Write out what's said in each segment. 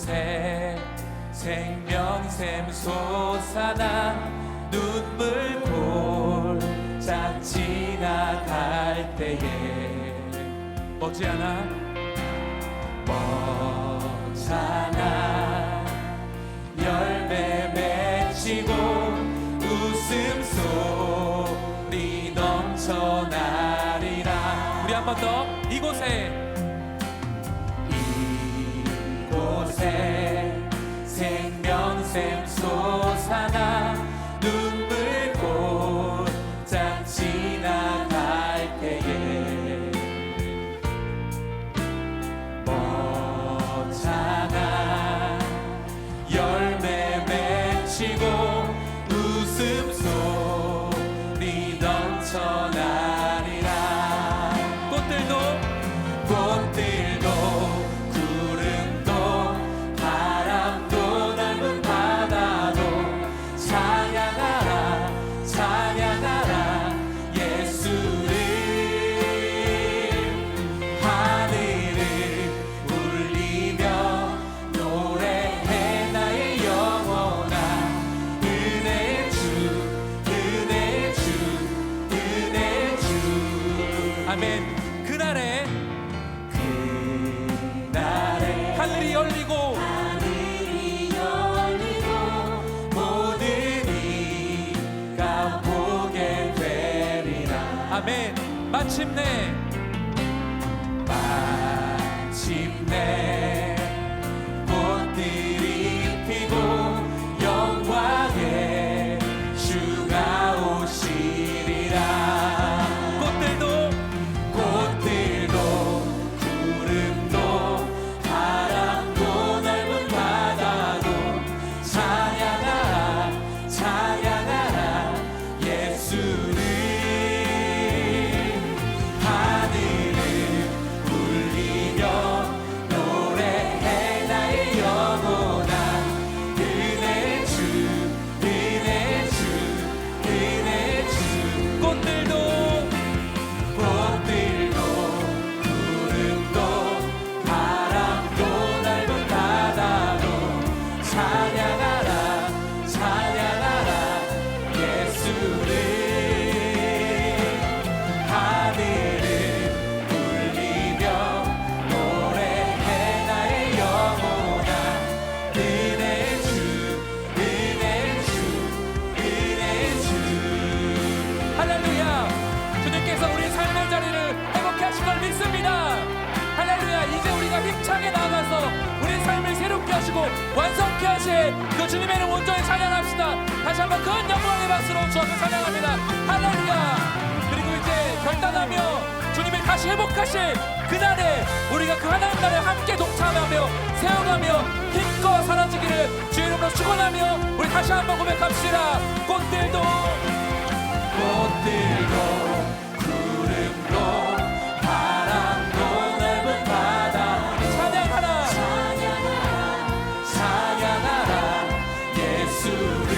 이곳에 생명샘 솟아나 눈물 볼짝 지나갈 때에 머지않아 열매 맺히고 웃음소리 넘쳐나리라. 우리 한 번 더. 이곳에 생명샘 솟아나 눈물 볼짝 지나갈 때에 멋잖아 열매 맺히고 웃음소리 넘쳐나리라. 꽃들도 구름도 바람도 넓은 바다도 찬양하라 찬양하라 예수를. 하늘을 울리며 노래해 나의 영혼아. 은혜의 주 은혜의 주 은혜의 주. 아멘. 그날에 하늘이 열리고 모든 이가 보게 되리라. 아멘. 마침내 꽃들이 피고 영광의 주가 오시리라. 꽃들도 구름도 바람도 넓은 바다도 찬양하라 찬양하라 예수를. 하늘을 울리며 노래해 나의 영혼아. 은혜의 주 은혜의 주 은혜의 주. 꽃들도 구름도 바람도 넓은 바다도 찬양하라 찬양하라 예수를. 하늘을 울리며 노래해 나의 영혼아. 은혜의 주 은혜의 주 은혜의 주. 할렐루야. 주님께서 우리 삶의 자리를 행복케 하신 걸 믿습니다. 할렐루야. 이제 우리가 힘차게 나아가서 우리 삶을 새롭게 하시고 완성케 하실 그 주님의 이름 온전히 찬양합시다. 다시 한번 큰 영광의 박수로 주 앞에 찬양합니다. 할렐루야. 그리고 이제 결단하며 주님이 다시 회복하실 그날에 우리가 그 하나님 나라에 함께 동참하며 세워가며 힘껏 사라지기를 주의 이름으로 축원하며 우리 다시 한번 고백합시다. 꽃들도 구름도 바람도 넓은 바다 찬양하라 찬양하라 예수를.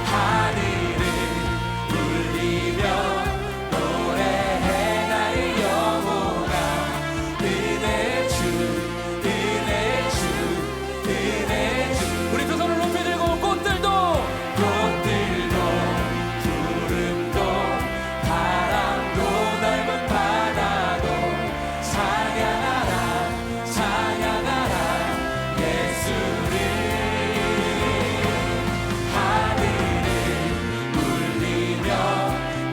하늘을 울리며 노래해 나의 영혼아. 은혜의 주 은혜의 주 은혜의 주. 우리 두 손을 높이 들고 꽃들도 구름도 바람도 넓은 바다도 찬양하라 찬양하라 예수를. 하늘을 울리며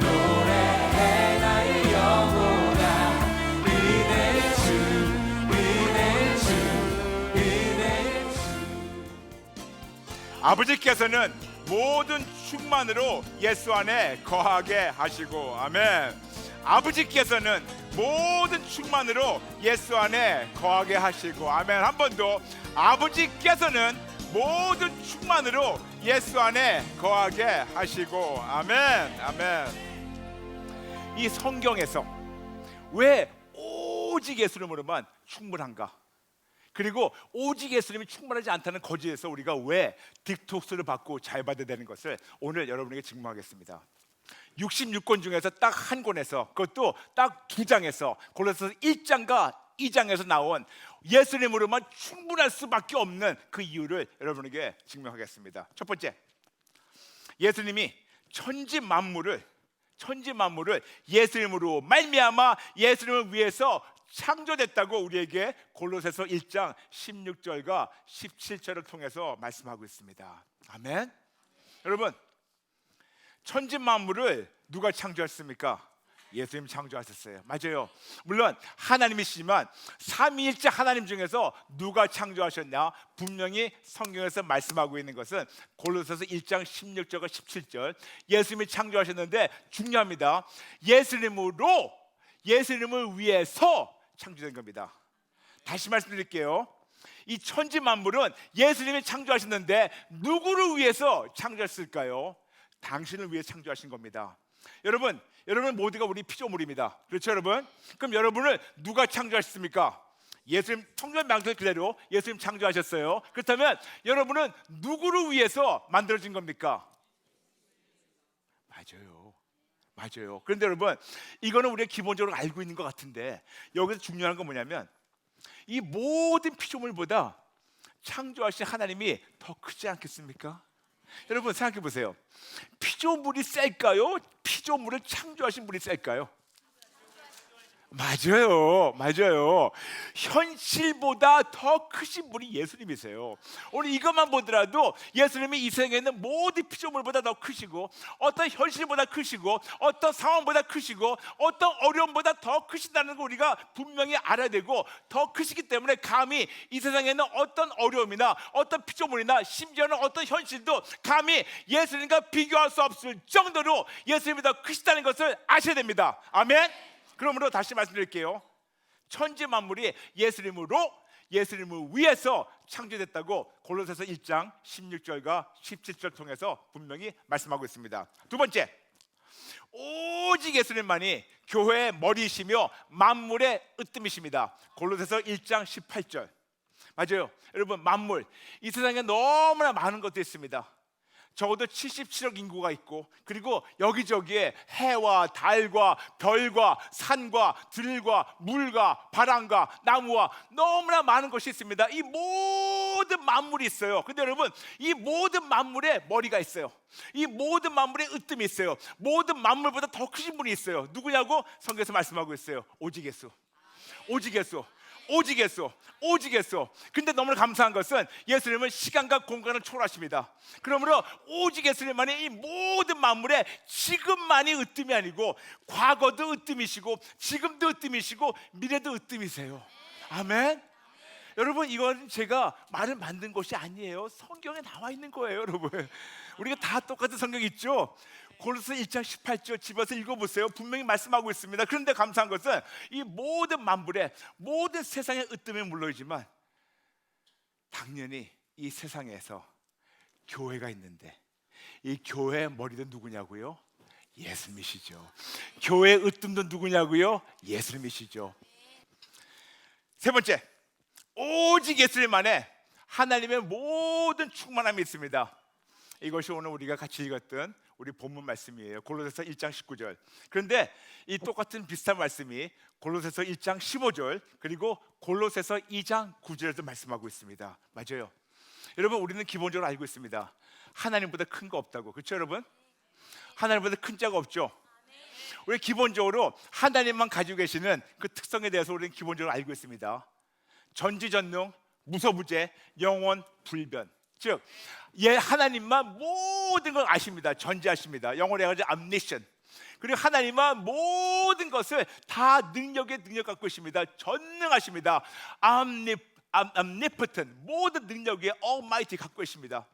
노래해 나의 영혼아. 은혜의 주 은혜의 주 은혜의 주. 아버지께서는 모든 충만으로 예수 안에 거하게 하시고. 아멘. 아버지께서는 모든 충만으로 예수 안에 거하게 하시고. 아멘. 한 번 더. 아버지께서는 모든 충만으로 예수 안에 거하게 하시고. 아멘. 아멘. 이 성경에서 왜 오직 예수님으로만 충분한가? 그리고 오직 예수님이 충분하지 않다는 거짓에서 우리가 왜 딕톡스를 받고 잘 받아야 되는 것을 오늘 여러분에게 증명하겠습니다. 66권 중에서 딱 한 권에서, 그것도 딱 2장에서 골로새서 1장과 2장에서 나온 예수님으로만 충분할 수밖에 없는 그 이유를 여러분에게 증명하겠습니다. 첫 번째, 예수님이 천지 만물을 예수님으로 말미암아 예수님을 위해서 창조됐다고 우리에게 골로새서 1장 16절과 17절을 통해서 말씀하고 있습니다. 아멘. 여러분, 천지 만물을 누가 창조했습니까? 예수님 창조하셨어요. 맞아요. 물론 하나님이시지만 삼위일체 하나님 중에서 누가 창조하셨냐? 분명히 성경에서 말씀하고 있는 것은 골로새서 1장 16절과 17절, 예수님이 창조하셨는데 중요합니다. 예수님을 위해서 창조된 겁니다. 다시 말씀드릴게요. 이 천지 만물은 예수님이 창조하셨는데 누구를 위해서 창조했을까요? 당신을 위해 창조하신 겁니다. 여러분 모두가 우리 피조물입니다. 그렇죠, 여러분? 그럼 여러분을 누가 창조하셨습니까? 예수님, 성경 말씀 그대로 예수님 창조하셨어요. 그렇다면 여러분은 누구를 위해서 만들어진 겁니까? 맞아요. 그런데 여러분, 이거는 우리가 기본적으로 알고 있는 것 같은데 여기서 중요한 건 뭐냐면 이 모든 피조물보다 창조하신 하나님이 더 크지 않겠습니까? 여러분 생각해 보세요. 피조물이 셀까요? 피조물을 창조하신 분이 셀까요? 맞아요. 현실보다 더 크신 분이 예수님이세요. 오늘 이것만 보더라도 예수님이 이 세상에 있는 모든 피조물보다 더 크시고, 어떤 현실보다 크시고, 어떤 상황보다 크시고, 어떤 어려움보다 더 크신다는 거 우리가 분명히 알아야 되고, 더 크시기 때문에 감히 이 세상에 있는 어떤 어려움이나 어떤 피조물이나 심지어는 어떤 현실도 감히 예수님과 비교할 수 없을 정도로 예수님이 더 크시다는 것을 아셔야 됩니다. 아멘. 그러므로 다시 말씀드릴게요. 천지 만물이 예수님을 위해서 창조됐다고 골로새서 1장 16절과 17절 통해서 분명히 말씀하고 있습니다. 두 번째, 오직 예수님만이 교회의 머리이시며 만물의 으뜸이십니다. 골로새서 1장 18절. 맞아요. 여러분, 만물, 이 세상에 너무나 많은 것들이 있습니다. 적어도 77억 인구가 있고, 그리고 여기저기에 해와 달과 별과 산과 들과 물과 바람과 나무와 너무나 많은 것이 있습니다. 이 모든 만물이 있어요. 근데 여러분, 이 모든 만물에 머리가 있어요. 이 모든 만물에 으뜸이 있어요. 모든 만물보다 더 크신 분이 있어요. 누구냐고 성경에서 말씀하고 있어요. 오직 예수. 근데 너무나 감사한 것은 예수님은 시간과 공간을 초월하십니다. 그러므로 오직 예수님만이 이 모든 만물에 지금만이 으뜸이 아니고 과거도 으뜸이시고 지금도 으뜸이시고 미래도 으뜸이세요. 아멘. 여러분, 이건 제가 말을 만든 것이 아니에요. 성경에 나와 있는 거예요, 여러분. 우리가 다 똑같은 성경 있죠. 골로새 1장 18절 집에서 읽어보세요. 분명히 말씀하고 있습니다. 그런데 감사한 것은 이 모든 만물에, 모든 세상의 으뜸이 물론이지만 당연히 이 세상에서 교회가 있는데 이 교회의 머리도 누구냐고요? 예수님이시죠. 교회의 으뜸도 누구냐고요? 예수님이시죠. 세 번째, 오직 예수님 안에 하나님의 모든 충만함이 있습니다. 이것이 오늘 우리가 같이 읽었던 우리 본문 말씀이에요. 골로새서 1장 19절. 그런데 이 똑같은 비슷한 말씀이 골로새서 1장 15절 그리고 골로새서 2장 9절에도 말씀하고 있습니다. 맞아요. 여러분, 우리는 기본적으로 알고 있습니다. 하나님보다 큰 거 없다고. 그렇죠, 여러분? 하나님보다 큰 자가 없죠. 우리 기본적으로 하나님만 가지고 계시는 그 특성에 대해서 우리는 기본적으로 알고 있습니다. 전지전능, 무소부재, 영원 불변. 즉, 하나님만 모든 걸 아십니다. 전지하십니다. 영어로 해가지고 omniscient. 그리고 하나님은 모든 것을 다 능력 갖고 계십니다. 전능하십니다. omnipotent, 모든 능력 위에 almighty 갖고 계십니다.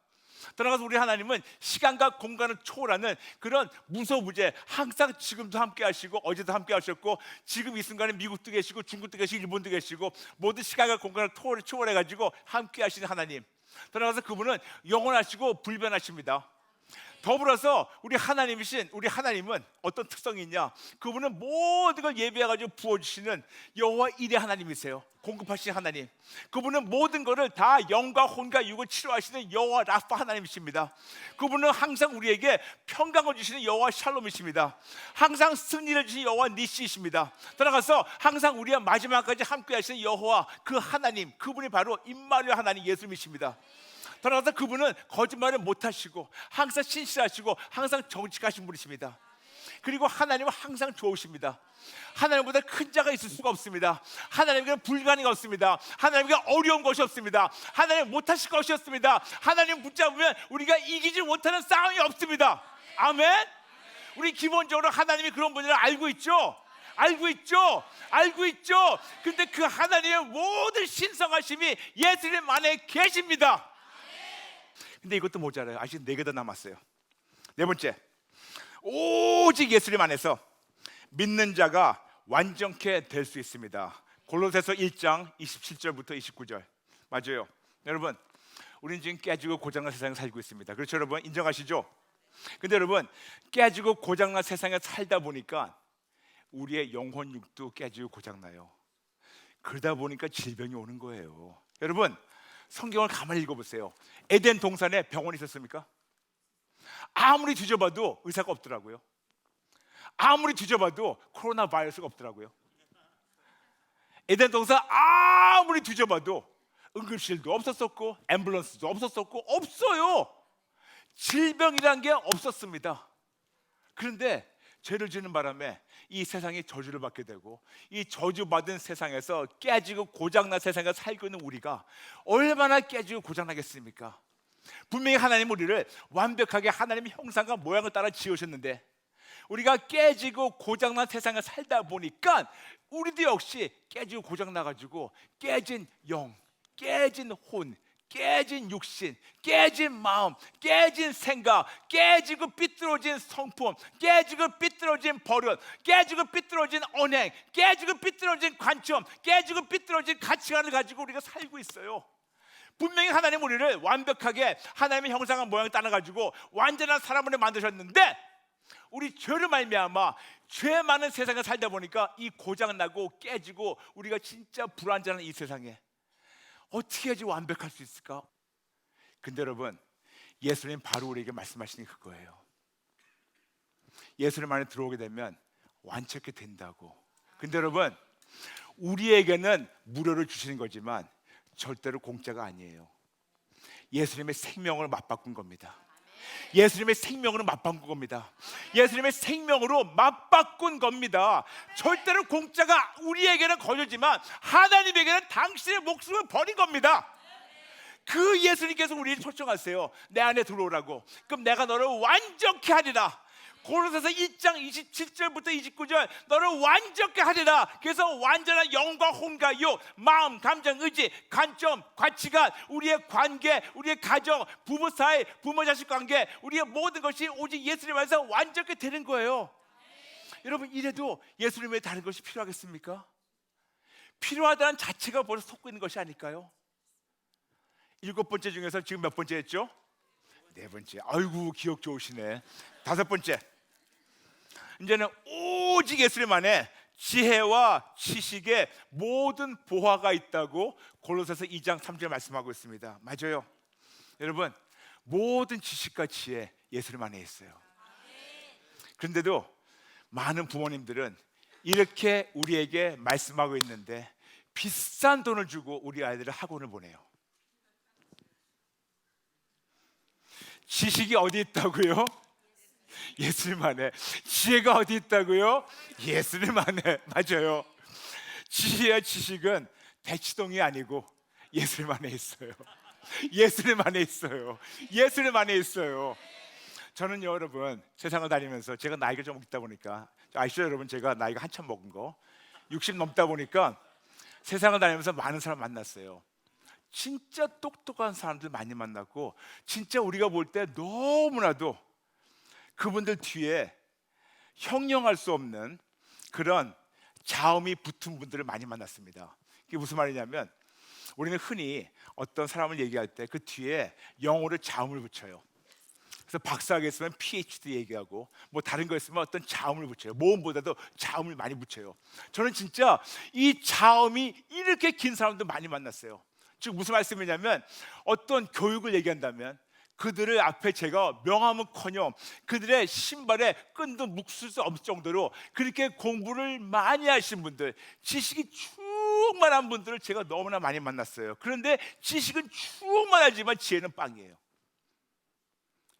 따라서 우리 하나님은 시간과 공간을 초월하는 그런 무소부재, 항상 지금도 함께 하시고 어제도 함께 하셨고 지금 이 순간에 미국도 계시고 중국도 계시고 일본도 계시고 모든 시간과 공간을 초월해가지고 함께 하시는 하나님. 따라서 그분은 영원하시고 불변하십니다. 더불어서 우리 하나님은 어떤 특성이 있냐? 그분은 모든 걸 예비해가지고 부어주시는 여호와 일의 하나님이세요. 공급하시는 하나님. 그분은 모든 것을 다 영과 혼과 육을 치료하시는 여호와 라파 하나님이십니다. 그분은 항상 우리에게 평강을 주시는 여호와 샬롬이십니다. 항상 승리를 주시는 여호와 니시이십니다. 따라가서 항상 우리와 마지막까지 함께 하시는 여호와 그 하나님, 그분이 바로 임마누엘 하나님 예수님이십니다. 따라서 그분은 거짓말을 못하시고 항상 신실하시고 항상 정직하신 분이십니다. 그리고 하나님은 항상 좋으십니다. 하나님보다 큰 자가 있을 수가 없습니다. 하나님께는 불가능이 없습니다. 하나님께 어려운 것이 없습니다. 하나님 못하실 것이 없습니다. 하나님 붙잡으면 우리가 이기지 못하는 싸움이 없습니다. 아멘. 우리 기본적으로 하나님이 그런 분을 알고 있죠. 알고 있죠. 근데 그 하나님의 모든 신성하심이 예수님 안에 계십니다. 근데 이것도 모자라요. 아직 4개 더 남았어요. 네 번째, 오직 예수님 안에서 믿는 자가 완전케 될 수 있습니다. 골로새서 1장 27절부터 29절. 맞아요. 여러분, 우리는 지금 깨지고 고장난 세상에 살고 있습니다. 그렇죠, 여러분? 인정하시죠? 근데 여러분, 깨지고 고장난 세상에 살다 보니까 우리의 영혼 육도 깨지고 고장나요. 그러다 보니까 질병이 오는 거예요. 여러분, 성경을 가만히 읽어보세요. 에덴 동산에 병원이 있었습니까? 아무리 뒤져봐도 의사가 없더라고요. 아무리 뒤져봐도 코로나 바이러스가 없더라고요. 에덴 동산 아무리 뒤져봐도 응급실도 없었었고 앰뷸런스도 없었었고 없어요. 질병이란 게 없었습니다. 그런데 죄를 지는 바람에 이 세상이 저주를 받게 되고 이 저주받은 세상에서 깨지고 고장난 세상에 살고 있는 우리가 얼마나 깨지고 고장나겠습니까? 분명히 하나님 우리를 완벽하게 하나님의 형상과 모양을 따라 지으셨는데 우리가 깨지고 고장난 세상에 살다 보니까 우리도 역시 깨지고 고장나가지고 깨진 영, 깨진 혼, 깨진 육신, 깨진 마음, 깨진 생각, 깨지고 삐뚤어진 성품, 깨지고 삐뚤어진 버릇, 깨지고 삐뚤어진 언행, 깨지고 삐뚤어진 관점, 깨지고 삐뚤어진 가치관을 가지고 우리가 살고 있어요. 분명히 하나님 우리를 완벽하게 하나님의 형상과 모양을 따라가지고 완전한 사람으로 만드셨는데 우리 죄를 말미암아 죄 많은 세상에 살다 보니까 이 고장나고 깨지고 우리가 진짜 불완전한 이 세상에 어떻게 해야지 완벽할 수 있을까? 근데 여러분, 예수님 바로 우리에게 말씀하시는 게 그거예요. 예수님 안에 들어오게 되면 완벽하게 된다고. 근데 여러분, 우리에게는 무료로 주시는 거지만 절대로 공짜가 아니에요. 예수님의 생명을 맞바꾼 겁니다. 예수님의 생명으로 맞바꾼 겁니다. 예수님의 생명으로 맞바꾼 겁니다. 절대로 공짜가 우리에게는 걸려지만 하나님에게는 당신의 목숨을 버린 겁니다. 그 예수님께서 우리를 초청하세요. 내 안에 들어오라고. 그럼 내가 너를 완전케 하리라. 골로새서 1장 27절부터 29절 너를 완전케 하리라. 그래서 완전한 영과 혼과 육, 마음, 감정, 의지, 관점, 가치관, 우리의 관계, 우리의 가정, 부부 사이, 부모 자식 관계, 우리의 모든 것이 오직 예수님 안에서 완전케 되는 거예요. 여러분, 이래도 예수님 외에 다른 것이 필요하겠습니까? 필요하다는 자체가 벌써 속고 있는 것이 아닐까요? 7번째 중에서 지금 몇 번째 했죠? 4번째. 아이고, 기억 좋으시네. 5번째. 이제는 오직 예수님 안에 지혜와 지식의 모든 보화가 있다고 골로새서 2장 3절 말씀하고 있습니다. 맞아요. 여러분, 모든 지식과 지혜 예수님 안에 있어요. 그런데도 많은 부모님들은 이렇게 우리에게 말씀하고 있는데 비싼 돈을 주고 우리 아이들을 학원을 보내요. 지식이 어디 있다고요? 예수님 안에. 지혜가 어디 있다고요? 예수님 안에. 맞아요. 지혜와 지식은 대치동이 아니고 예수님 안에 있어요. 예수님 안에 있어요. 예수님 안에 있어요. 저는 여러분, 세상을 다니면서 제가 나이가 좀 있다 보니까 아시죠 여러분? 제가 나이가 한참 먹은 거 60 넘다 보니까 세상을 다니면서 많은 사람 만났어요. 진짜 똑똑한 사람들 많이 만났고 진짜 우리가 볼 때 너무나도 그분들 뒤에 형용할 수 없는 그런 자음이 붙은 분들을 많이 만났습니다. 이게 무슨 말이냐면 우리는 흔히 어떤 사람을 얘기할 때 그 뒤에 영어로 자음을 붙여요. 그래서 박사학위 있으면 PhD 얘기하고 뭐 다른 거 있으면 어떤 자음을 붙여요. 모음보다도 자음을 많이 붙여요. 저는 진짜 이 자음이 이렇게 긴 사람도 많이 만났어요. 즉 무슨 말씀이냐면 어떤 교육을 얘기한다면 그들을 앞에 제가 명함은커녕 그들의 신발에 끈도 묶을 수 없을 정도로 그렇게 공부를 많이 하신 분들, 지식이 충만한 분들을 제가 너무나 많이 만났어요. 그런데 지식은 충만하지만 지혜는 빵이에요.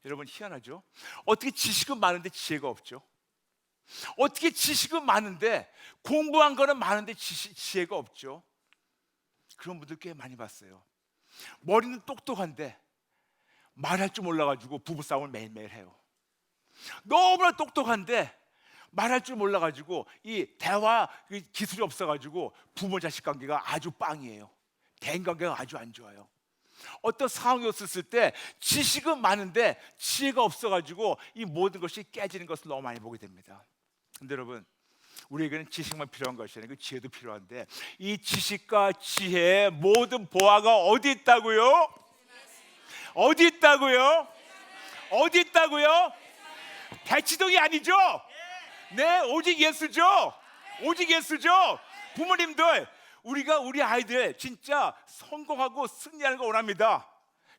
여러분 희한하죠? 어떻게 지식은 많은데 지혜가 없죠? 어떻게 지식은 많은데 공부한 거는 많은데 지혜가 없죠? 그런 분들 꽤 많이 봤어요. 머리는 똑똑한데 말할 줄 몰라가지고 부부싸움을 매일매일 해요. 너무나 똑똑한데 말할 줄 몰라가지고 이 대화 기술이 없어가지고 부모 자식 관계가 아주 빵이에요. 대인 관계가 아주 안 좋아요. 어떤 상황이 없었을 때 지식은 많은데 지혜가 없어가지고 이 모든 것이 깨지는 것을 너무 많이 보게 됩니다. 근데 여러분 우리에게는 지식만 필요한 것이 아니고 지혜도 필요한데 이 지식과 지혜의 모든 보화가 어디 있다고요? 어디 있다고요? 어디 있다고요? 대치동이 아니죠? 네, 오직 예수죠. 오직 예수죠. 부모님들 우리가 우리 아이들 진짜 성공하고 승리하는 거 원합니다.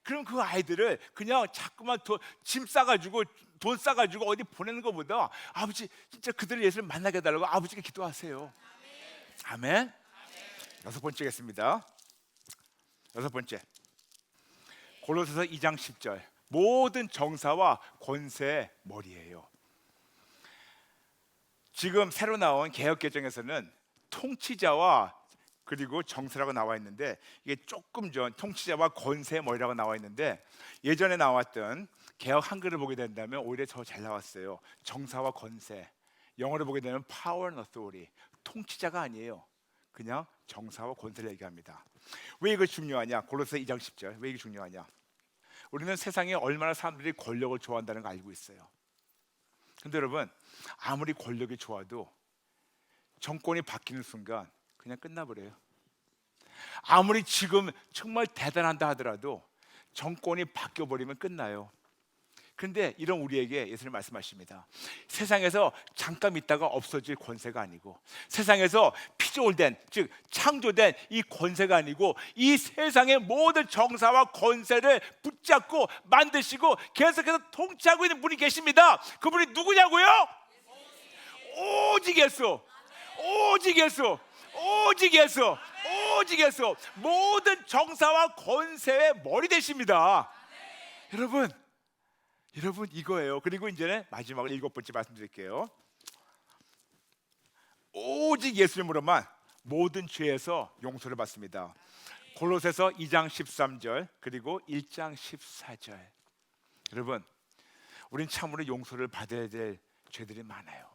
그럼 그 아이들을 그냥 자꾸만 짐 싸가지고 돈 싸가지고 어디 보내는 것보다 아버지 진짜 그들의 예수를 만나게 해달라고 아버지께 기도하세요. 아멘. 여섯 번째겠습니다. 여섯 번째 골로새서 2장 10절 모든 정사와 권세의 머리예요. 지금 새로 나온 개역개정에서는 통치자와 그리고 정사라고 나와 있는데 이게 조금 전 통치자와 권세의 머리라고 나와 있는데 예전에 나왔던 개역 한글을 보게 된다면 오히려 더 잘 나왔어요. 정사와 권세, 영어로 보게 되면 power and authority. 통치자가 아니에요. 그냥 정사와 권세를 얘기합니다. 왜 이거 중요하냐? 골로새 2장 10절 왜 이게 중요하냐? 우리는 세상에 얼마나 사람들이 권력을 좋아한다는 걸 알고 있어요. 근데 여러분 아무리 권력이 좋아도 정권이 바뀌는 순간 그냥 끝나버려요. 아무리 지금 정말 대단한다 하더라도 정권이 바뀌어버리면 끝나요. 그런데 이런 우리에게 예수님 말씀하십니다. 세상에서 잠깐 있다가 없어질 권세가 아니고 세상에서 피조된 즉 창조된 이 권세가 아니고 이 세상의 모든 정사와 권세를 붙잡고 만드시고 계속해서 통치하고 있는 분이 계십니다. 그분이 누구냐고요? 오직 예수. 오직 예수. 오직 예수. 오직 예수. 모든 정사와 권세의 머리 되십니다. 여러분 이거예요. 그리고 이제는 마지막으로 일곱 번째 말씀드릴게요. 오직 예수님으로만 모든 죄에서 용서를 받습니다. 골로새서 2장 13절 그리고 1장 14절. 여러분 우린 참으로 용서를 받아야 될 죄들이 많아요.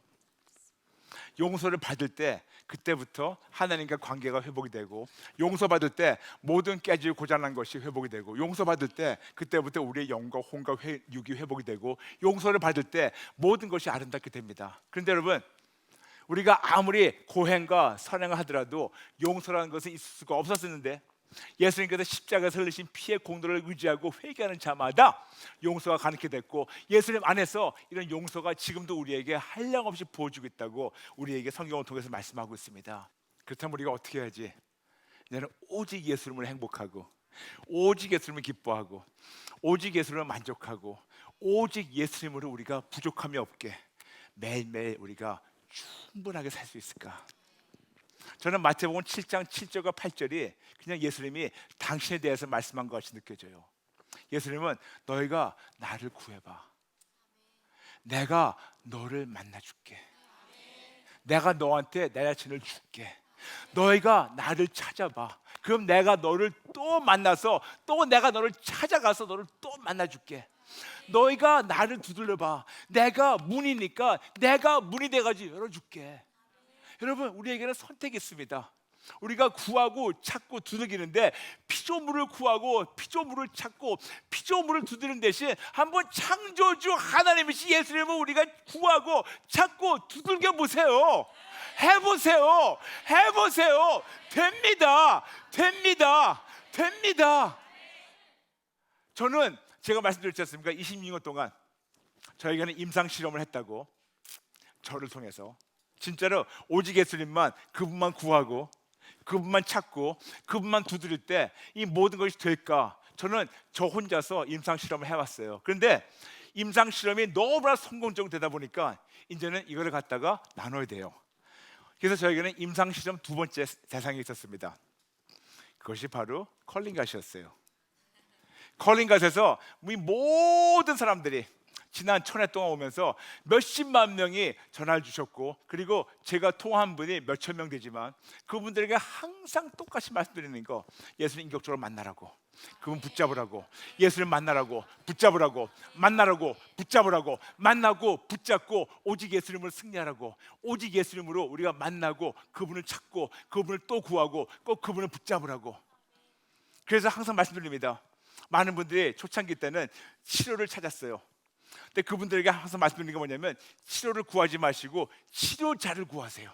용서를 받을 때 그때부터 하나님과 관계가 회복이 되고 용서받을 때 모든 깨지고 고장난 것이 회복이 되고 용서받을 때 그때부터 우리의 영과 혼과 육이 회복이 되고 용서를 받을 때 모든 것이 아름답게 됩니다. 그런데 여러분 우리가 아무리 고행과 선행을 하더라도 용서라는 것은 있을 수가 없었는데 예수님께서 십자가에서 흘리신 피의 공로를 의지하고 회개하는 자마다 용서가 가능하게 됐고 예수님 안에서 이런 용서가 지금도 우리에게 한량없이 부어주고 있다고 우리에게 성경을 통해서 말씀하고 있습니다. 그렇다면 우리가 어떻게 해야지? 이제는 오직 예수님을 행복하고 오직 예수님을 기뻐하고 오직 예수님을 만족하고 오직 예수님으로 우리가 부족함이 없게 매일매일 우리가 충분하게 살 수 있을까? 저는 마태복음 7장 7절과 8절이 그냥 예수님이 당신에 대해서 말씀한 것 같이 느껴져요. 예수님은 너희가 나를 구해봐. 내가 너를 만나줄게. 내가 너한테 내 자신을 줄게. 너희가 나를 찾아봐. 그럼 내가 너를 또 만나서 또 내가 너를 찾아가서 너를 또 만나줄게. 너희가 나를 두들려봐. 내가 문이니까 내가 문이 돼가지고 열어줄게. 여러분 우리에게는 선택이 있습니다. 우리가 구하고 찾고 두들기는데 피조물을 구하고 피조물을 찾고 피조물을 두드리는 대신 한번 창조주 하나님이신 예수님을 우리가 구하고 찾고 두들겨 보세요. 해보세요. 해보세요. 됩니다. 됩니다. 됩니다. 저는 제가 말씀드렸지 않습니까? 26년 동안 저에게는 임상 실험을 했다고, 저를 통해서 진짜로 오직 예수님만, 그분만 구하고 그분만 찾고 그분만 두드릴 때 이 모든 것이 될까? 저는 저 혼자서 임상 실험을 해왔어요. 그런데 임상 실험이 너무나 성공적으로 되다 보니까 이제는 이거를 갖다가 나눠야 돼요. 그래서 저에게는 임상 실험 두 번째 대상이 있었습니다. 그것이 바로 컬링갓이었어요. 컬링갓에서 이 모든 사람들이 지난 1000회 동안 오면서 몇십만 명이 전화를 주셨고, 그리고 제가 통화한 분이 몇천 명 되지만 그분들에게 항상 똑같이 말씀드리는 거, 예수님 인격적으로 만나라고, 그분 붙잡으라고, 예수님 만나라고, 붙잡으라고, 만나라고, 붙잡으라고, 만나고 붙잡고 오직 예수님을 승리하라고, 오직 예수님으로 우리가 만나고 그분을 찾고 그분을 또 구하고 꼭 그분을 붙잡으라고. 그래서 항상 말씀드립니다. 많은 분들이 초창기 때는 치료를 찾았어요. 근데 그분들에게 항상 말씀드리는 게 뭐냐면, 치료를 구하지 마시고 치료자를 구하세요.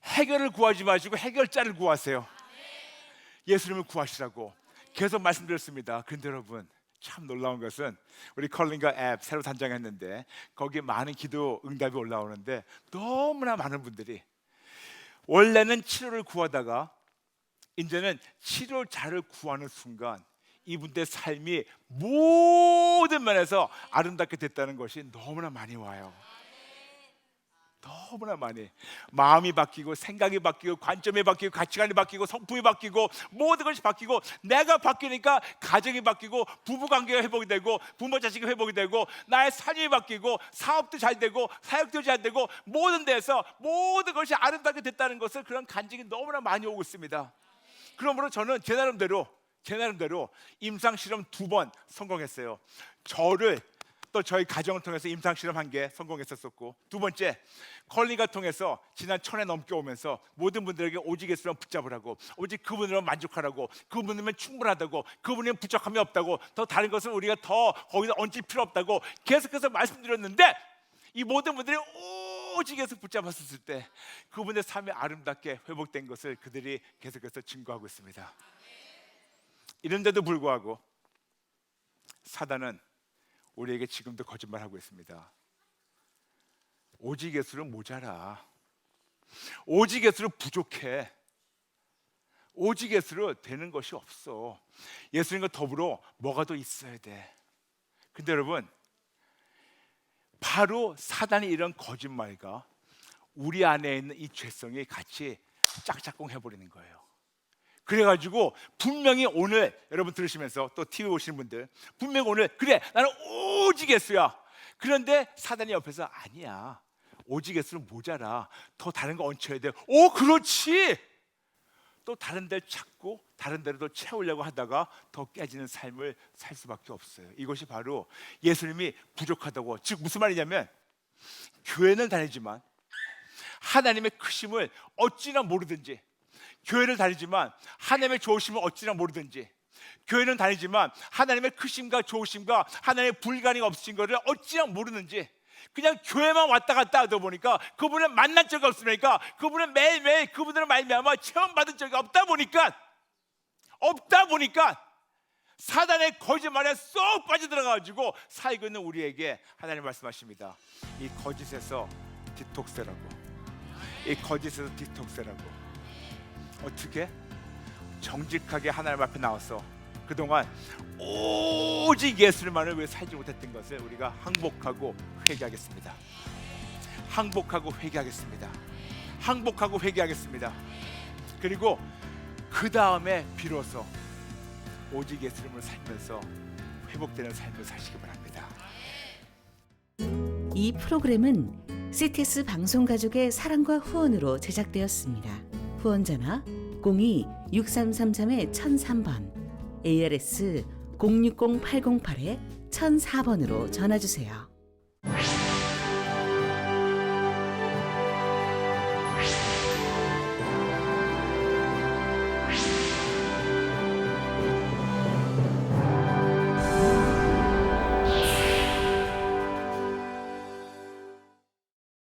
해결을 구하지 마시고 해결자를 구하세요. 예수님을 구하시라고 계속 말씀드렸습니다. 그런데 여러분, 참 놀라운 것은 우리 컬링갓 앱 새로 단장했는데 거기에 많은 기도 응답이 올라오는데 너무나 많은 분들이 원래는 치료를 구하다가 이제는 치료자를 구하는 순간 이분들의 삶이 모든 면에서 아름답게 됐다는 것이 너무나 많이 와요. 너무나 많이. 마음이 바뀌고 생각이 바뀌고 관점이 바뀌고 가치관이 바뀌고 성품이 바뀌고 모든 것이 바뀌고, 내가 바뀌니까 가정이 바뀌고 부부관계가 회복이 되고 부모 자식이 회복이 되고 나의 삶이 바뀌고 사업도 잘 되고 사역도 잘 되고 모든 데서 모든 것이 아름답게 됐다는 것을, 그런 간증이 너무나 많이 오고 있습니다. 그러므로 저는 제 나름대로 임상 실험 2번 성공했어요. 저를 또 저희 가정을 통해서 임상 실험 1개 성공했었고, 두 번째 컬링갓 통해서 지난 1000회 넘게 오면서 모든 분들에게 오직 예수님을 붙잡으라고, 오직 그분으로 만족하라고, 그분이면 충분하다고, 그분이면 부족함이 없다고, 더 다른 것을 우리가 더 거기다 얹을 필요 없다고 계속해서 말씀드렸는데, 이 모든 분들이 오직 예수 붙잡았을 때 그분의 삶이 아름답게 회복된 것을 그들이 계속해서 증거하고 있습니다. 이런데도 불구하고 사단은 우리에게 지금도 거짓말하고 있습니다. 오직 예수는 모자라, 오직 예수는 부족해, 오직 예수로 되는 것이 없어, 예수님과 더불어 뭐가 더 있어야 돼. 근데 여러분, 바로 사단이 이런 거짓말과 우리 안에 있는 이 죄성이 같이 짝짝꿍 해버리는 거예요. 그래가지고 분명히 오늘 여러분 들으시면서 또 TV 보시는 분들, 분명히 오늘 그래 나는 오직 예수야. 그런데 사단이 옆에서 아니야, 오직 예수는 모자라, 더 다른 거 얹혀야 돼. 오 그렇지. 또 다른 데를 찾고 다른 데로 더 채우려고 하다가 더 깨지는 삶을 살 수밖에 없어요. 이것이 바로 예수님이 부족하다고. 즉 무슨 말이냐면, 교회는 다니지만 하나님의 크심을 어찌나 모르든지, 교회를 다니지만 하나님의 좋으심을 어찌나 모르든지, 교회는 다니지만 하나님의 크심과 좋으심과 하나님의 불가능이 없으신 것을 어찌나 모르는지, 그냥 교회만 왔다 갔다 하다 보니까 그분을 만난 적이 없으니까, 그분을 매일매일 그분들을 말미암아 체험받은 적이 없다 보니까 사단의 거짓말에 쏙 빠져들어가지고 살고 있는 우리에게 하나님 말씀하십니다. 이 거짓에서 디톡스라고, 이 거짓에서 디톡스라고. 어떻게? 정직하게 하나님 앞에 나와서 그동안 오직 예수님만을 위해 살지 못했던 것을 우리가 항복하고 회개하겠습니다. 항복하고 회개하겠습니다. 항복하고 회개하겠습니다. 그리고 그 다음에 비로소 오직 예수님을 살면서 회복되는 삶을 사시기 바랍니다. 이 프로그램은 CTS 방송가족의 사랑과 후원으로 제작되었습니다. 후원전화 02-6333-1003번, ARS 060-808-1004번으로 전화주세요.